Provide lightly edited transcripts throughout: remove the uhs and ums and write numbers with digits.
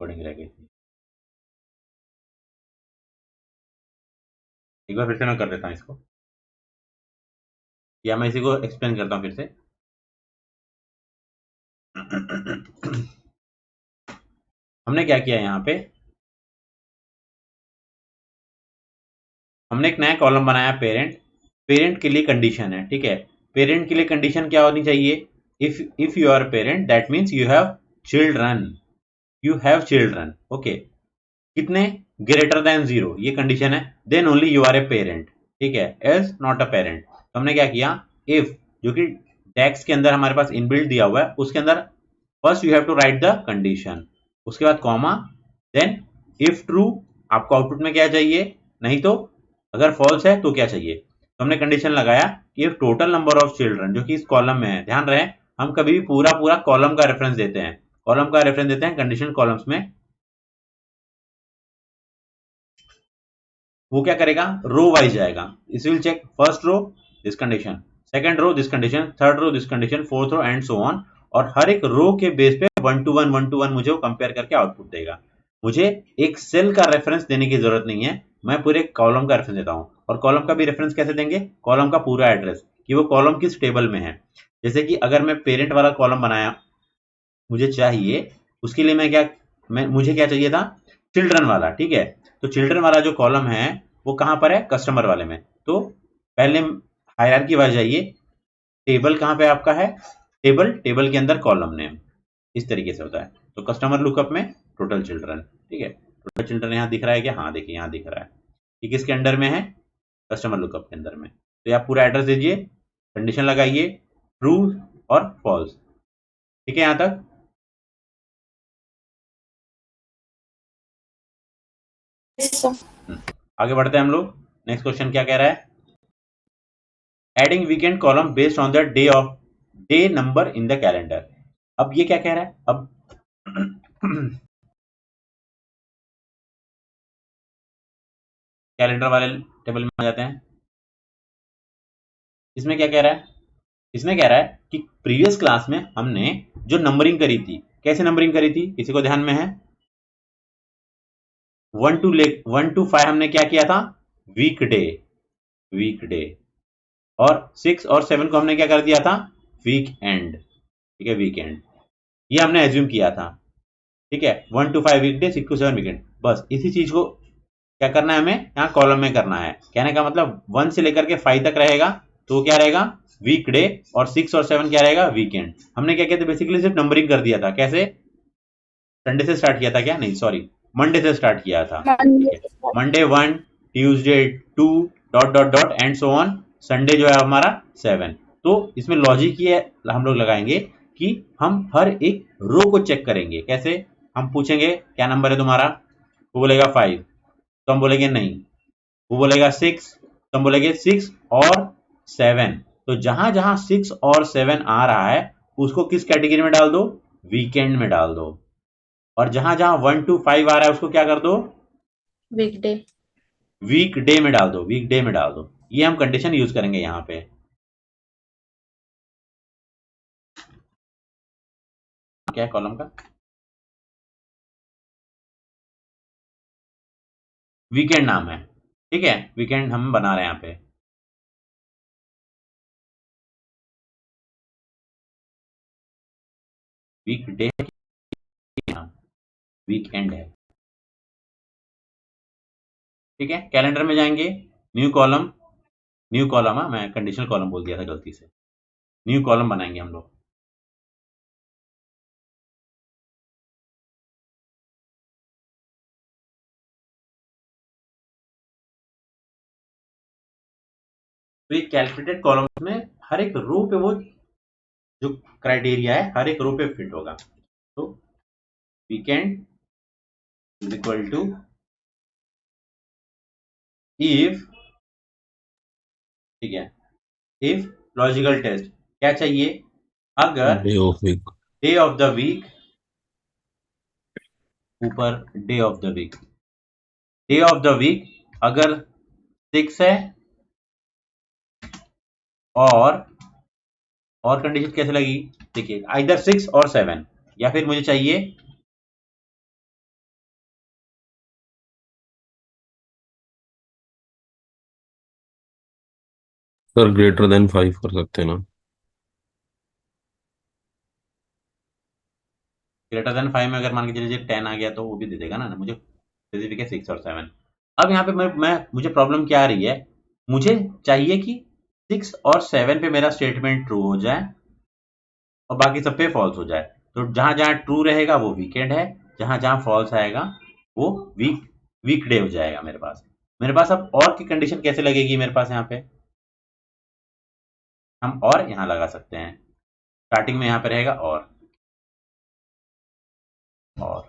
Coding रह गई थी। एक बार फिर से मैं कर देता हूँ इसको, या मैं इसी को एक्सप्लेन करता हूँ फिर से। हमने क्या किया यहाँ पे, हमने एक नया कॉलम बनाया पेरेंट। पेरेंट के लिए कंडीशन है, ठीक है। पेरेंट के लिए कंडीशन क्या होनी चाहिए, if you are parent that means you have children, you have children, okay. कितने, ग्रेटर देन 0, ये कंडीशन है। Then only you are a parent, ठीक है, एज नॉट अ पेरेंट। तो हमने क्या किया, इफ, जो कि टैक्स के अंदर हमारे पास इनबिल्ट दिया हुआ है, उसके अंदर first you have to write the condition, उसके बाद कॉमा, देन इफ ट्रू, आपको आउटपुट में क्या चाहिए, नहीं तो अगर फॉल्स है तो क्या चाहिए। तो हमने कंडीशन लगाया कि if total number of children, जो कि इस कॉलम में है, ध्यान रहे हम कभी भी पूरा पूरा कॉलम का रेफरेंस देते हैं, कॉलम का रेफरेंस देते हैं कंडीशनल कॉलम्स में। वो क्या करेगा, रो वाइज जाएगा, इस will check first row this condition, second row this condition, third row this condition, fourth row and so on. और हर एक रो के बेस पे 1 to 1 मुझे वो कंपेयर करके आउटपुट देगा। मुझे एक सेल का रेफरेंस देने की जरूरत नहीं है, मैं पूरे कॉलम का रेफरेंस देता हूँ। और कॉलम का भी रेफरेंस कैसे देंगे, कॉलम का पूरा एड्रेस, कि वो कॉलम किस टेबल में है। जैसे कि अगर मैं पेरेंट वाला कॉलम बनाया मुझे चाहिए, उसके लिए मैं क्या, मुझे क्या चाहिए था, चिल्ड्रन वाला, ठीक है। तो चिल्ड्रन वाला जो कॉलम है वो कहां पर है, कस्टमर वाले में। तो पहले हायरार्की वाइज जाइए, टेबल कहां पे आपका है, टेबल, टेबल के अंदर कॉलम नेम, इस तरीके से होता है। तो कस्टमर लुकअप में टोटल चिल्ड्रन, ठीक है। टोटल चिल्ड्रन यहाँ दिख रहा है क्या, हाँ देखिए यहाँ दिख रहा है, कि किसके अंडर में है, कस्टमर लुकअप के अंदर में। तो आप पूरा एड्रेस दीजिए, कंडीशन लगाइए, ट्रू और फॉल्स, ठीक है यहाँ तक। आगे बढ़ते हैं हम लोग, नेक्स्ट क्वेश्चन क्या कह रहा है, adding weekend column based on the day number in the calendar. अब ये क्या कह रहा है, अब कैलेंडर वाले टेबल में आ जाते हैं। इसमें क्या कह रहा है, इसमें कह रहा है कि प्रीवियस क्लास में हमने जो नंबरिंग करी थी, कैसे नंबरिंग करी थी, किसी को ध्यान में है, 1 to 5 हमने क्या किया था, वीकडे, वीकडे। और 6 और 7 को हमने क्या कर दिया था, वीक एंड, ठीक है, वीकेंड। ये हमने एज्यूम किया था, ठीक है। 1 to 5 वीकडे, 6 to 7 वीकेंड। बस इसी चीज को क्या करना है, हमें यहाँ कॉलम में करना है। कहने का मतलब 1 से लेकर के 5 तक रहेगा तो क्या रहेगा, वीकडे, और 6 और 7 क्या रहेगा, वीकेंड। हमने क्या किया था, बेसिकली सिर्फ नंबरिंग कर दिया था। कैसे, संडे से स्टार्ट किया था क्या, नहीं सॉरी, मंडे से स्टार्ट किया था, ठीक है। Monday 1, Tuesday 2, dot dot dot and so on, Sunday जो है हमारा 7। तो इसमें लॉजिक ये हम लोग लगाएंगे कि हम हर एक रो को चेक करेंगे। कैसे, हम पूछेंगे क्या नंबर है तुम्हारा, वो बोलेगा 5, तो हम बोलेंगे नहीं। वो बोलेगा 6, तो हम बोलेंगे 6 और 7। तो जहां जहां 6 और 7 आ रहा है उसको किस कैटेगरी में डाल दो, वीकेंड में डाल दो। और जहां जहां 1 to 5 आ रहा है उसको क्या कर दो, वीकडे, वीक डे में डाल दो, वीक डे में डाल दो। ये हम कंडीशन यूज करेंगे यहाँ पे। क्या है कॉलम का, वीकेंड नाम है, ठीक है, वीकेंड हम बना रहे हैं यहाँ पे। वीक डे, वीक एंड है, ठीक है। कैलेंडर में जाएंगे, न्यू कॉलम, न्यू कॉलम, मैं कंडीशनल कॉलम बोल दिया था गलती से, न्यू कॉलम बनाएंगे हम लोग। तो ये कैलकुलेटेड कॉलम्स में हर एक रो पे वो जो क्राइटेरिया है हर एक रो पे फिट होगा। तो weekend is equal to if, ठीक है, इफ लॉजिकल टेस्ट क्या चाहिए, अगर day of week, day of the week, ऊपर day of the week, day of the week अगर 6 है, और कंडीशन कैसे लगी, देखिए आइदर 6 और 7, या फिर मुझे चाहिए सर ग्रेटर देन 5 कर सकते हैं ना? ग्रेटर देन 5 में अगर मान के चलिए 10 आ गया तो वो भी दे देगा ना, मुझे स्पेसिफिक है 6 और 7। अब यहाँ पे मैं मुझे प्रॉब्लम क्या आ रही है, मुझे चाहिए कि 6 और 7 पे मेरा स्टेटमेंट ट्रू हो जाए और बाकी सब पे फॉल्स हो जाए। तो जहां जहां ट्रू रहेगा वो वीकेंड है, जहां जहां फॉल्स आएगा वो वीकडे हो जाएगा मेरे पास अब और की कंडीशन कैसे लगेगी मेरे पास यहाँ पे, हम और यहाँ लगा सकते हैं। स्टार्टिंग में यहाँ पे रहेगा और और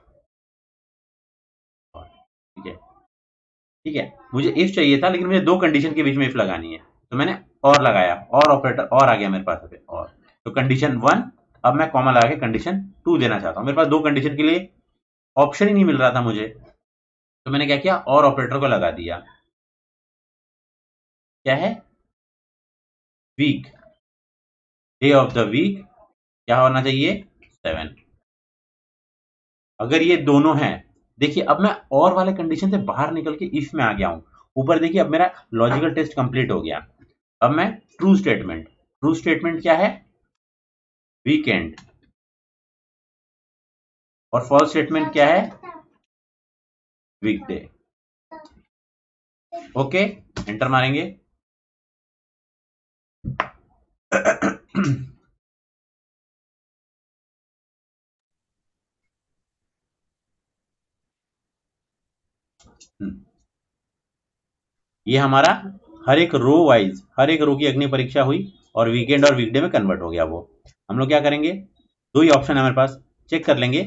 ठीक है। ठीक है, मुझे इफ चाहिए था लेकिन मुझे दो कंडीशन के बीच में इफ लगानी है, तो मैंने और लगाया, और ऑपरेटर और आ गया मेरे पास पे और। तो कंडीशन 1, अब मैं कॉमा लगा के कंडीशन 2 देना चाहता हूँ। मेरे पास दो कंडीशन के लिए ऑप्शन ही नहीं मिल रहा था मुझे, तो मैंने क्या किया, और ऑपरेटर को लगा दिया। क्या है, week, day of the week क्या होना चाहिए, 7। अगर ये दोनों हैं, देखिए अब मैं और वाले कंडीशन से बाहर निकल के इफ में आ गया हूं। ऊपर देखिए अब मेरा लॉजिकल टेस्ट कंप्लीट हो गया। अब मैं ट्रू स्टेटमेंट क्या है, वीकेंड। और फॉल्स स्टेटमेंट क्या है, वीकडे। ओके, एंटर मारेंगे। ये हमारा हर एक रो वाइज, हर एक रो की अग्नि परीक्षा हुई और वीकेंड और वीकडे में कन्वर्ट हो गया वो। हम लोग क्या करेंगे, दो ही ऑप्शन है मेरे पास, चेक कर लेंगे।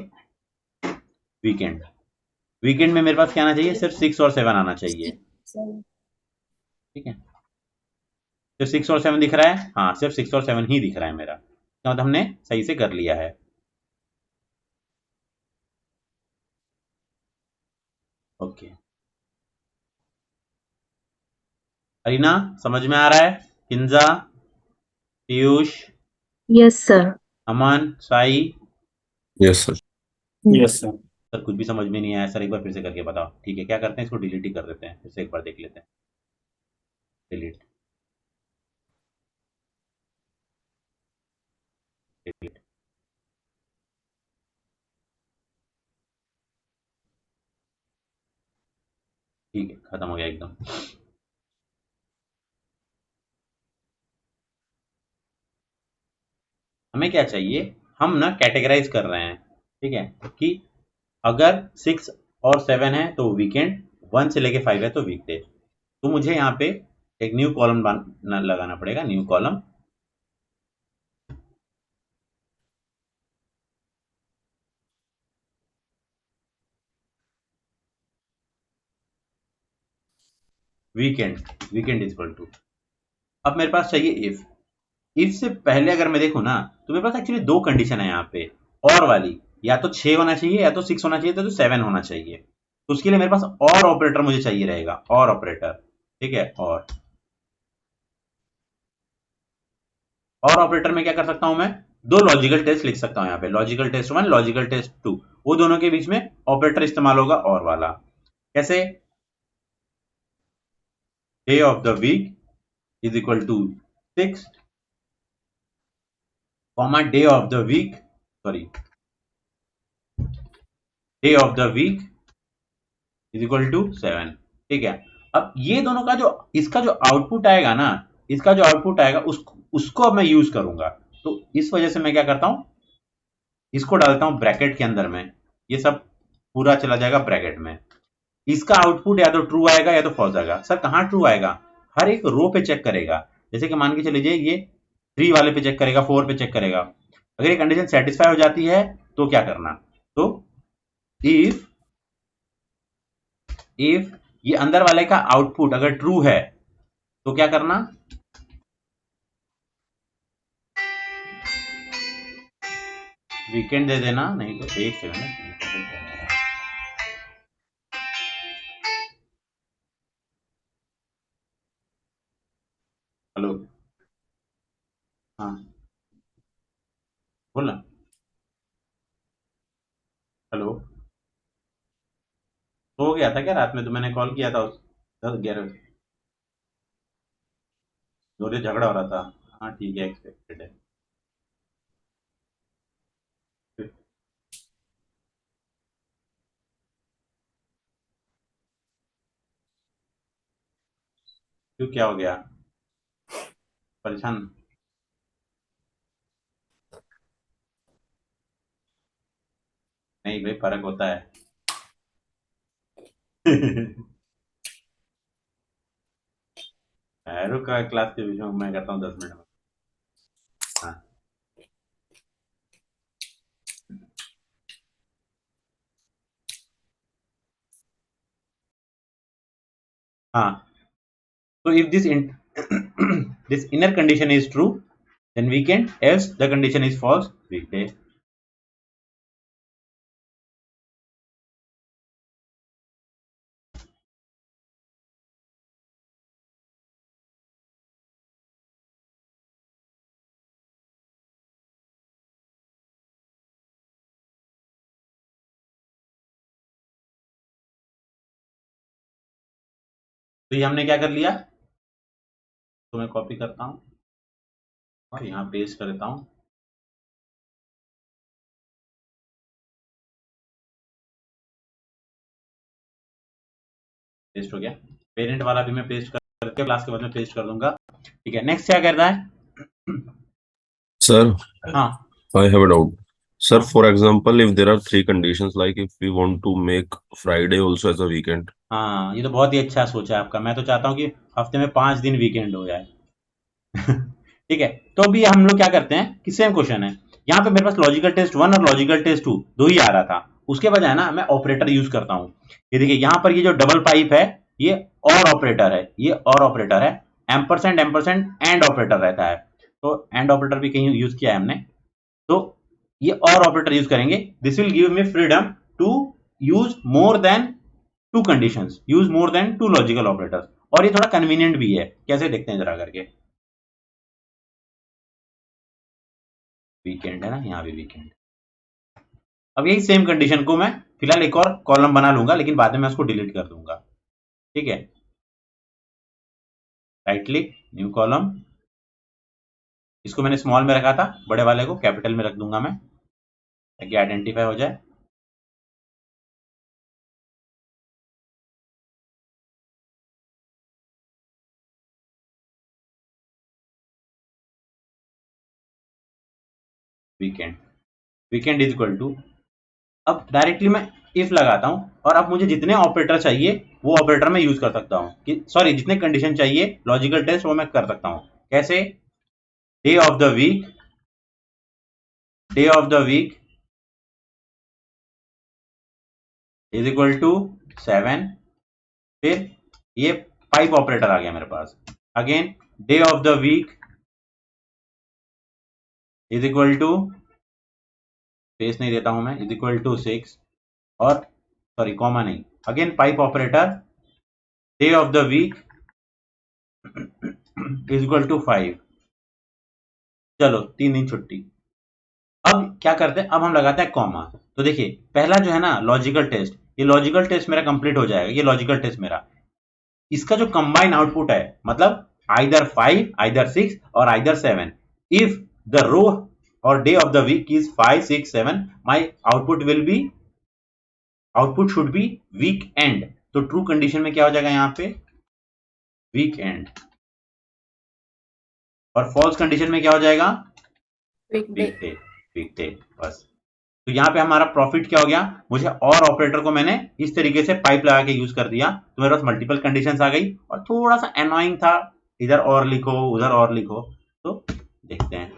वीकेंड, वीकेंड में मेरे पास क्या आना चाहिए, सिर्फ 6 और 7 आना चाहिए। ठीक है, सिर्फ 6 और 7 दिख रहा है, हाँ सिर्फ 6 और 7 ही दिख रहा है मेरा, तो मतलब हमने सही से कर लिया है। ओके, अरीना समझ में आ रहा है, Hinja, Piyush, yes sir. Aman, Sai. Yes sir. Yes sir. Sir कुछ भी समझ में नहीं आया सर, एक बार फिर से करके बताओ। ठीक है, क्या करते हैं, इसको डिलीट ही कर देते हैं, फिर से एक बार देख लेते हैं। Delete, delete. ठीक है, खत्म हो गया एकदम। हमें क्या चाहिए, हम ना कैटेगराइज कर रहे हैं, ठीक है, कि अगर 6 और 7 है तो वीकेंड, 1 से लेके 5 है तो वीकडे। तो मुझे यहाँ पे एक न्यू कॉलम लगाना पड़ेगा, new column. Weekend, weekend is equal to, अब मेरे पास चाहिए इफ। इफ से पहले अगर मैं देखूं ना, तो मेरे पास एक्चुअली दो कंडीशन है यहाँ पे, और वाली, या तो 6 होना चाहिए या तो 6 होना चाहिए, तो 7 होना चाहिए। तो उसके लिए मेरे पास और ऑपरेटर मुझे चाहिए रहेगा, और ऑपरेटर। ठीक है, और ऑपरेटर में क्या कर सकता हूं मैं, दो लॉजिकल टेस्ट लिख सकता हूं यहाँ पे, लॉजिकल टेस्ट 1, लॉजिकल टेस्ट 2। वो दोनों के बीच में ऑपरेटर इस्तेमाल होगा और वाला। कैसे, day of the week is equal to 6, comma day of the week, sorry, day of the week is equal to 7। ठीक है, अब ये दोनों का जो, इसका जो आउटपुट आएगा ना, इसका जो आउटपुट आएगा उसको अब मैं यूज करूंगा। तो इस वजह से मैं क्या करता हूं, इसको डालता हूं ब्रैकेट के अंदर में, ये सब पूरा चला जाएगा ब्रैकेट में। इसका आउटपुट या तो ट्रू आएगा या तो फॉल्स आएगा। सर कहाँ ट्रू आएगा, हर एक रो पे चेक करेगा। जैसे कि मान के चलिए ये 3 वाले पे चेक करेगा, 4 पे चेक करेगा। अगर ये कंडीशन सेटिस्फाई हो जाती है तो क्या करना, तो इफ इफ ये अंदर वाले का आउटपुट अगर ट्रू है तो क्या करना, वीकेंड दे देना, नहीं तो एक सेकंड। हेलो, हाँ बोलना। हेलो, हो गया था क्या रात में, तो मैंने कॉल किया था उस 10-11 बजे। जोर से झगड़ा हो रहा था। हाँ ठीक है, एक्सपेक्टेड है। क्यों, क्या हो गया? परेशान? नहीं भाई, फर्क होता है। रुका, क्लास के बीच में मैं करता हूँ 10 मिनट में। हाँ। हाँ, so if this this inner condition is true, then weekend, else the condition is false, weekday. तो ये हमने क्या कर लिया, तो मैं कॉपी करता हूँ और यहाँ पेस्ट कर देता हूँ। पेस्ट हो गया। पेरेंट वाला भी मैं पेस्ट करके क्लास के बाद में पेस्ट कर दूंगा। ठीक है, नेक्स्ट क्या करना है? Sir, हाँ। I have a doubt. Sir, हाँ। for example, if there are three conditions, like if we want to make Friday also as a weekend. हाँ, ये तो बहुत ही अच्छा सोचा है आपका। मैं तो चाहता हूँ कि हफ्ते में 5 दिन वीकेंड हो जाए। ठीक है, तो अभी हम लोग क्या करते हैं कि सेम क्वेश्चन है। यहाँ पे मेरे पास लॉजिकल टेस्ट 1 और लॉजिकल टेस्ट 2 दो ही आ रहा था। उसके बजाय ना मैं ऑपरेटर यूज करता हूँ। ये देखिए, यहाँ पर ये जो डबल पाइप है, ये और ऑपरेटर है, ये और ऑपरेटर है। एम्परसेंड एम्परसेंड एंड ऑपरेटर रहता है। तो एंड ऑपरेटर भी कहीं यूज किया है हमने। तो ये और ऑपरेटर यूज करेंगे। This will give me freedom to use more than two conditions, use more than two logical operators. और ये थोड़ा कन्वीनियंट भी है। कैसे, देखते हैं जरा करके। वीकेंड है ना, यहाँ भी वीकेंड। अब यही सेम कंडीशन को मैं फिलहाल एक और कॉलम बना लूंगा, लेकिन बाद में मैं उसको डिलीट कर दूंगा। ठीक है, राइट क्लिक, न्यू कॉलम। इसको मैंने स्मॉल में रखा था, बड़े वाले को कैपिटल में रख दूंगा मैं, ताकि आइडेंटिफाई हो जाए। Weekend, weekend is equal to, अब डायरेक्टली मैं इफ लगाता हूं, और अब मुझे जितने ऑपरेटर चाहिए वो ऑपरेटर मैं यूज कर सकता हूं, कि सॉरी, जितने कंडीशन चाहिए लॉजिकल टेस्ट वो मैं कर सकता हूं। कैसे? Day of the week, day of the week is equal to 7। फिर ये पाइप ऑपरेटर आ गया मेरे पास। Again, day of the week is equal to, space नहीं देता हूं मैं, इज इक्वल टू 6। और सॉरी, कॉमा नहीं, again pipe operator, day of the week is equal to 5। चलो, 3 दिन छुट्टी। अब क्या करते हैं, अब हम लगाते हैं कॉमा। तो देखिए, पहला जो है ना लॉजिकल टेस्ट, ये लॉजिकल टेस्ट मेरा कंप्लीट हो जाएगा। ये लॉजिकल टेस्ट मेरा, इसका जो कंबाइन आउटपुट है, मतलब आइदर 5, आइदर 6 और आइदर 7। इफ द रो और day of the week is 5, 6, 7, my output will be, output should be weekend. तो ट्रू कंडीशन में क्या हो जाएगा यहाँ पे, वीक एंड। और फॉल्स कंडीशन में क्या हो जाएगा, weekday. Weekday, weekday. बस। तो यहाँ पे हमारा प्रॉफिट क्या हो गया, मुझे और ऑपरेटर को मैंने इस तरीके से पाइप लगा के यूज कर दिया, तो मेरे पास मल्टीपल कंडीशंस आ गई। और थोड़ा सा एनोइंग था, इधर और लिखो उधर और लिखो। तो देखते हैं।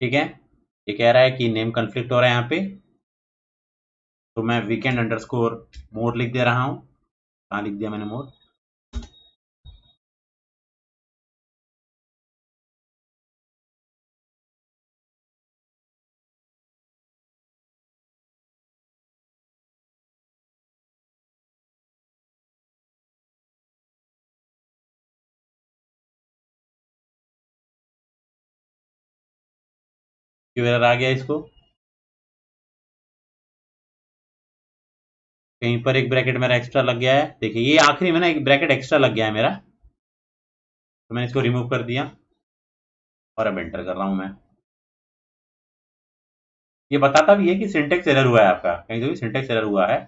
ठीक है, ये कह रहा है कि नेम कन्फ्लिक्ट हो रहा है यहाँ पे। तो मैं वीकेंड अंडरस्कोर मोर लिख दे रहा हूँ। कहाँ लिख दिया मैंने मोर? क्यों एरर आ गया इसको? कहीं पर एक ब्रैकेट मेरा एक्स्ट्रा लग गया है, देखिए ये आखिरी में ना एक ब्रैकेट एक्स्ट्रा लग गया है मेरा, तो मैंने इसको रिमूव कर दिया और अब एंटर कर रहा हूं मैं। ये बताता भी है कि सिंटेक्स एरर हुआ है आपका, कहीं तो भी सिंटेक्स एरर हुआ है।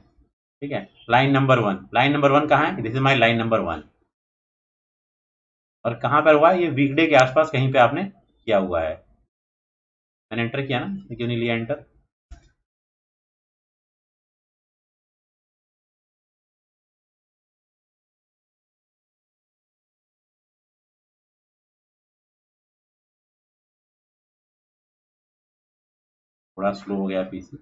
ठीक है, लाइन नंबर 1, लाइन नंबर 1 कहाँ है, this is my line number 1। और कहाँ पर हुआ, ये वीकडे के आसपास कहीं पे आपने किया हुआ है। मैंने एंटर किया ना, क्यों नहीं लिया एंटर। थोड़ा स्लो हो गया पीसी।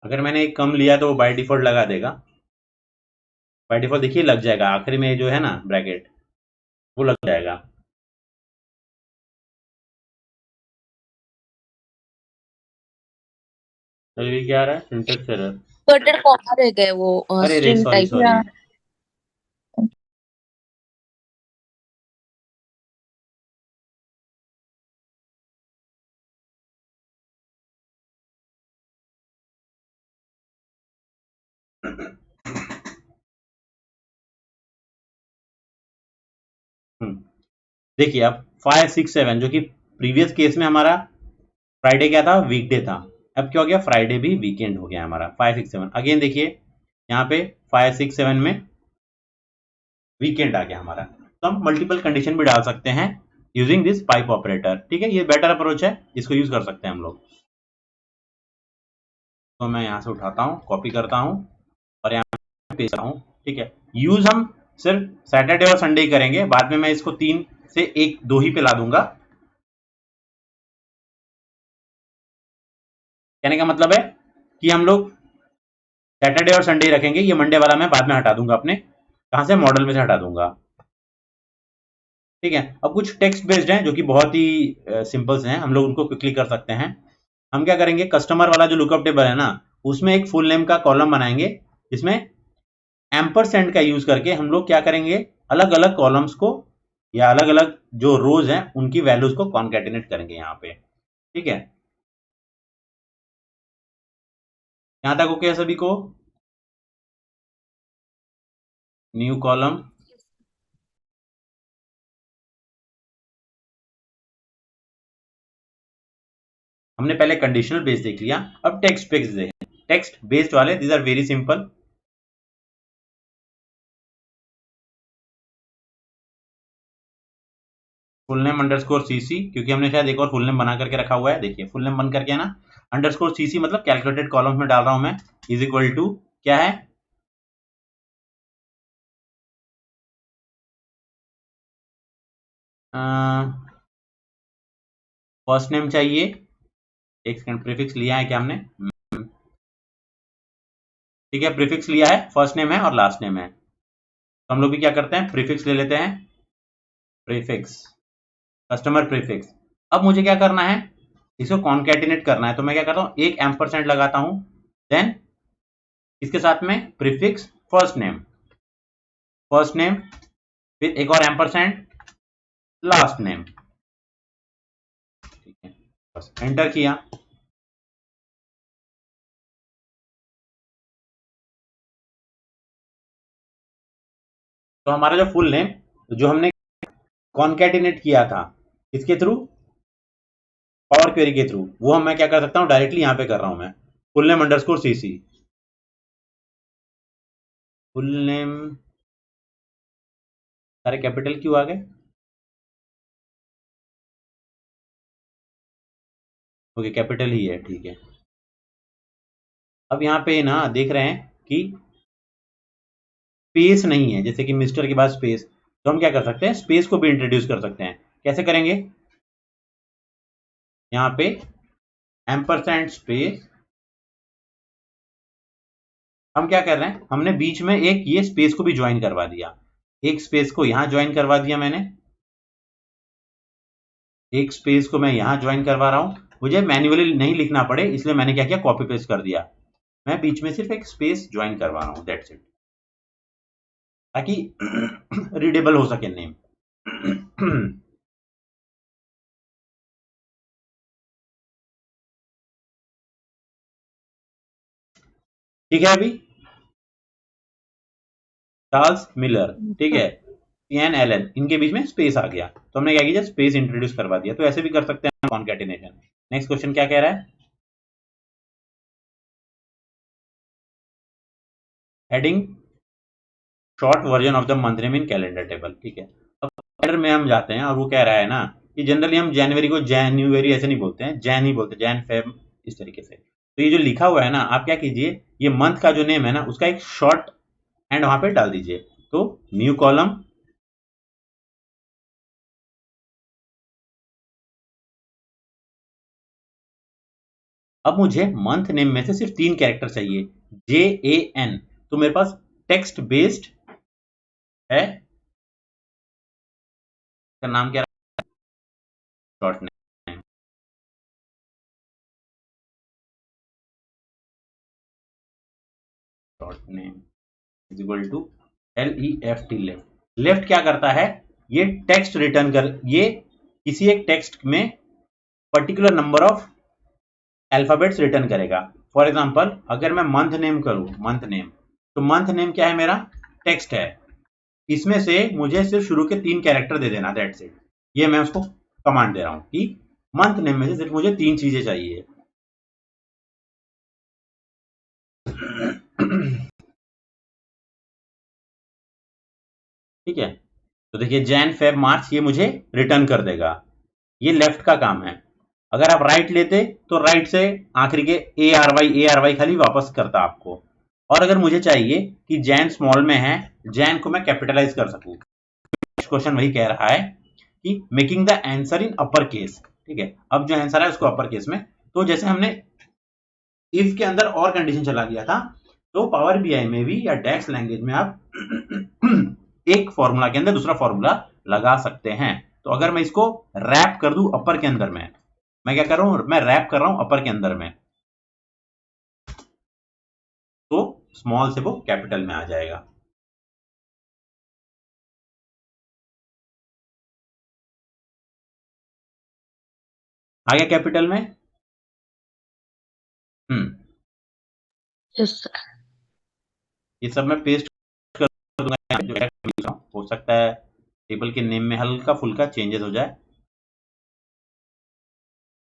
अगर मैंने एक कम लिया तो वो बाय डिफॉल्ट लगा देगा, बाय डिफॉल्ट देखिए लग जाएगा, आखिरी में जो है ना ब्रैकेट वो लग जाएगा। तो ये क्या आ रहा है, सिंटेक्स एरर। इन्वर्टेड कॉमा रह गए वो अरे रे, स्ट्रिंग सॉरी टाइप सॉरी। या देखिए अब 5 6 7, जो कि प्रीवियस केस में हमारा फ्राइडे क्या था, वीकडे था, अब क्या हो गया, फ्राइडे भी वीकेंड हो गया हमारा। 5 6 7 अगेन देखिए यहाँ पे 5 6 7 में वीकेंड आ गया हमारा। तो हम मल्टीपल कंडीशन भी डाल सकते हैं यूजिंग दिस पाइप ऑपरेटर। ठीक है, ये बेटर अप्रोच है, इसको यूज कर सकते हैं हम लोग। तो मैं यहाँ से उठाता हूँ, कॉपी करता हूँ और यहाँ पे पेस्ट करता हूँ। ठीक है, यूज हम सिर्फ सैटरडे और संडे ही करेंगे, बाद में मैं इसको 3 से 1 2 ही पे ला दूंगा। कहने का मतलब है कि हम लोग सैटरडे और संडे रखेंगे, ये मंडे वाला मैं बाद में हटा दूंगा, अपने कहाँ से, मॉडल में से हटा दूंगा। ठीक है, अब कुछ टेक्स्ट बेस्ड हैं जो कि बहुत ही सिंपल्स हैं, हम लोग उनको क्विकली कर सकते हैं। हम क्या करेंगे, कस्टमर वाला जो लुकअप टेबल है ना, उसमें एक फुल नेम का कॉलम बनाएंगे, जिसमें एम्परसेंड का यूज करके हम लोग क्या करेंगे, अलग अलग कॉलम्स को या अलग अलग जो रोज हैं उनकी वैल्यूज को कॉन्केटिनेट करेंगे यहाँ पे। ठीक है, यहां तक ओके है सभी को। न्यू कॉलम, हमने पहले कंडीशनल बेस देख लिया, अब टेक्स्ट बेस्ड देखें। टेक्स्ट बेस्ड वाले these are very simple. Full name underscore CC, क्योंकि हमने शायद एक और फुल नेम बना करके रखा हुआ है, देखिए फुल नेम बन करके है ना, अंडरस्कोर सीसी मतलब कैलकुलेटेड कॉलम्स में डाल रहा हूं मैं, इज इक्वल टू क्या है, फर्स्ट नेम चाहिए, एक सेकंड, प्रीफिक्स लिया है क्या हमने, ठीक है प्रीफिक्स लिया है, फर्स्ट नेम है और लास्ट नेम है, तो हम लोग भी क्या करते हैं, प्रीफिक्स ले लेते हैं, प्रीफिक्स, कस्टमर प्रीफिक्स। अब मुझे क्या करना है, इसको कॉन्केटिनेट करना है, तो मैं क्या करता हूं, एक एम्परसेंड लगाता हूं, देन इसके साथ में प्रीफिक्स फर्स्ट नेम, फिर एक और एम्परसेंड, लास्ट नेम। ठीक है, बस एंटर किया। तो हमारा जो फुल नेम जो हमने कॉन्केटिनेट किया था इसके थ्रू, पावर क्वेरी के थ्रू, वो हम मैं क्या कर सकता हूं, डायरेक्टली यहां पे कर रहा हूं मैं, full name underscore CC, full name, सारे कैपिटल क्यों आ गए, ओके कैपिटल ही है, ठीक है। अब यहाँ पे ना देख रहे हैं कि स्पेस नहीं है, जैसे कि मिस्टर के बाद स्पेस, तो हम क्या कर सकते हैं, स्पेस को भी इंट्रोड्यूस कर सकते हैं। कैसे करेंगे, यहाँ पे एम्परसेंड स्पेस, हम क्या कर रहे हैं, हमने बीच में एक ये स्पेस को भी ज्वाइन करवा दिया, एक स्पेस को यहां ज्वाइन करवा दिया मैंने, एक स्पेस को मैं यहाँ ज्वाइन करवा रहा हूँ, मुझे मैन्युअली नहीं लिखना पड़े इसलिए मैंने क्या किया, कॉपी पेस्ट कर दिया। मैं बीच में सिर्फ एक स्पेस ज्वाइन करवा रहा हूँ, दैट्स इट, ताकि रीडेबल हो सके नेम। ठीक है, अभी चार्ल्स मिलर, ठीक है, सीएन एलन, इनके बीच में स्पेस आ गया तो हमने क्या किया, स्पेस इंट्रोड्यूस करवा दिया। तो ऐसे भी कर सकते हैं कॉन्कैटिनेशन। नेक्स्ट क्वेश्चन क्या कह रहा है, heading short version of the month name in calendar table, ठीक है। अब कैलेंडर में हम जाते हैं और वो कह रहा है ना कि जनरली हम जनवरी को जैन्युअरी ऐसे नहीं बोलते हैं, जैन ही बोलते हैं, जैन फेब, इस तरीके से। तो ये जो लिखा हुआ है ना, आप क्या कीजिए, ये मंथ का जो नेम है ना उसका एक शॉर्ट एंड वहां पे डाल दीजिए। तो न्यू कॉलम, अब मुझे मंथ नेम में से सिर्फ 3 कैरेक्टर चाहिए, JAN। तो मेरे पास टेक्स्ट बेस्ड है, इसका नाम क्या है, short name, short name is equal to LEFT, left. Left क्या करता है, ये टेक्स्ट रिटर्न कर, ये किसी एक टेक्स्ट में particular number of alphabets return करेगा। फॉर एग्जांपल अगर मैं मंथ नेम करूं, मंथ नेम, तो मंथ नेम क्या है, मेरा टेक्स्ट है, इसमें से मुझे सिर्फ शुरू के 3 कैरेक्टर दे देना, दैट्स इट। ये मैं उसको कमांड दे रहा हूं कि मंथ नेम में से सिर्फ मुझे 3 चीजें चाहिए। ठीक है, तो देखिए जैन फेब मार्च ये मुझे रिटर्न कर देगा, ये लेफ्ट का काम है। अगर आप राइट लेते तो राइट से आखिरी के ARY खाली वापस करता आपको। और अगर मुझे चाहिए कि जैन स्मॉल में है, जैन को मैं कैपिटलाइज कर सकूं, क्वेश्चन वही कह रहा है कि making the answer in upper case, ठीक है। अब जो आंसर है उसको अपर केस में, तो जैसे हमने इफ के अंदर और कंडीशन चला गया था, तो पावर बीआई में भी या डेक्स लैंग्वेज में आप एक फॉर्मूला के अंदर दूसरा फॉर्मूला लगा सकते हैं। तो अगर मैं इसको रैप कर दूं अपर के अंदर में, मैं क्या कर रहा हूं, मैं रैप कर रहा हूं अपर के अंदर में, तो स्मॉल से वो कैपिटल में आ जाएगा। आ गया कैपिटल में। Yes, sir. ये सब मैं पेस्ट कर दूंगा यहाँ पे, जो है हो सकता है टेबल के नेम में हल्का फुल्का चेंजेस हो जाए,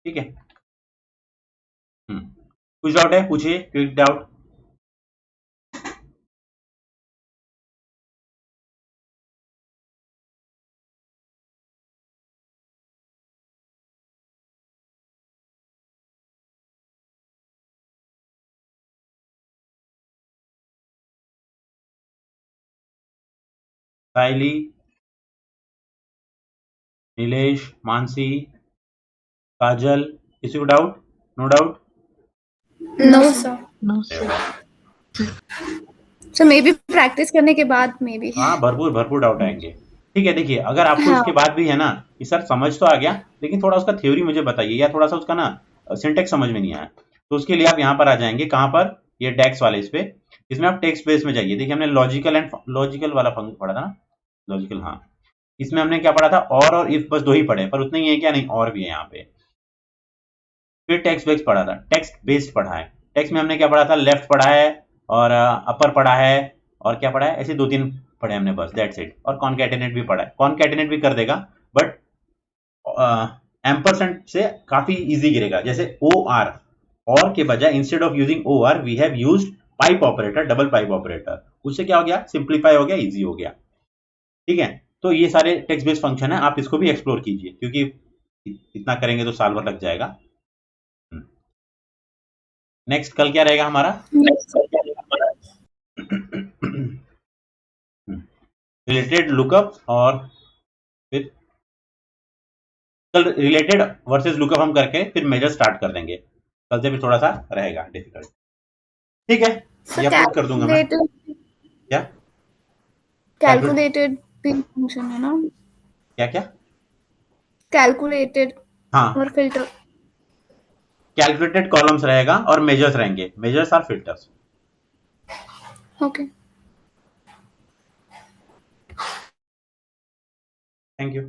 ठीक है। कुछ डाउट है, पूछिए, क्विक डाउट। साइली, नीलेश, मानसी, काजल, किसी को doubt? No doubt? No, sir. No, sir. So maybe practice करने के बाद maybe. हाँ, भरपूर भरपूर डाउट आएंगे। ठीक है, देखिए अगर आपको हाँ। इसके बाद भी है ना कि सर समझ तो आ गया लेकिन थोड़ा उसका थ्योरी मुझे बताइए, या थोड़ा सा उसका ना सिंटेक्स समझ में नहीं आया, तो उसके लिए आप यहाँ पर आ जाएंगे, कहाँ पर, ये डेक्स वाले इस पे, इसमें आप टेक्स्ट बेस में जाइए। देखिए हमने लॉजिकल वाला फंक्शन पढ़ा था ना, लॉजिकल, हाँ, इसमें हमने क्या पढ़ा था, और इफ, बस 2 ही पढ़े, पर उतना ही है क्या, नहीं और भी है यहाँ पे। फिर टेक्स्ट बेस्ड पढ़ा था, टेक्स्ट बेस्ड पढ़ा है, टेक्स्ट में हमने क्या पढ़ा था, लेफ्ट पढ़ा है और अपर पढ़ा है और क्या पढ़ा है, ऐसे 2-3 पढ़े हमने, बस दैट्स इट। और कॉन्कैटिनेट भी पढ़ा है, कॉन्कैटिनेट भी कर देगा, बट एम्परसेंट से काफी इजी गिरेगा। जैसे और के बजाय instead of using OR we have used pipe operator, double pipe operator, उससे क्या हो गया, सिंप्लीफाई हो गया, इजी हो गया। ठीक है, तो ये सारे टेक्स्ट बेस्ड फंक्शन है, आप इसको भी एक्सप्लोर कीजिए, क्योंकि इतना करेंगे तो साल भर लग जाएगा। नेक्स्ट कल क्या रहेगा हमारा, रिलेटेड लुकअप, और फिर कल रिलेटेड वर्सेस लुकअप हम करके फिर मेजर स्टार्ट कर देंगे, कल से भी थोड़ा सा रहेगा डिफिकल्ट। ठीक है, ये अपलोड कर दूंगा मैं। क्या कैलकुलेटेड भी फंक्शन है ना, क्या क्या Calculated हाँ, or filter. कैलकुलेटेड कॉलम्स रहेगा और मेजर्स रहेंगे. Measures are filters. Okay. Thank you.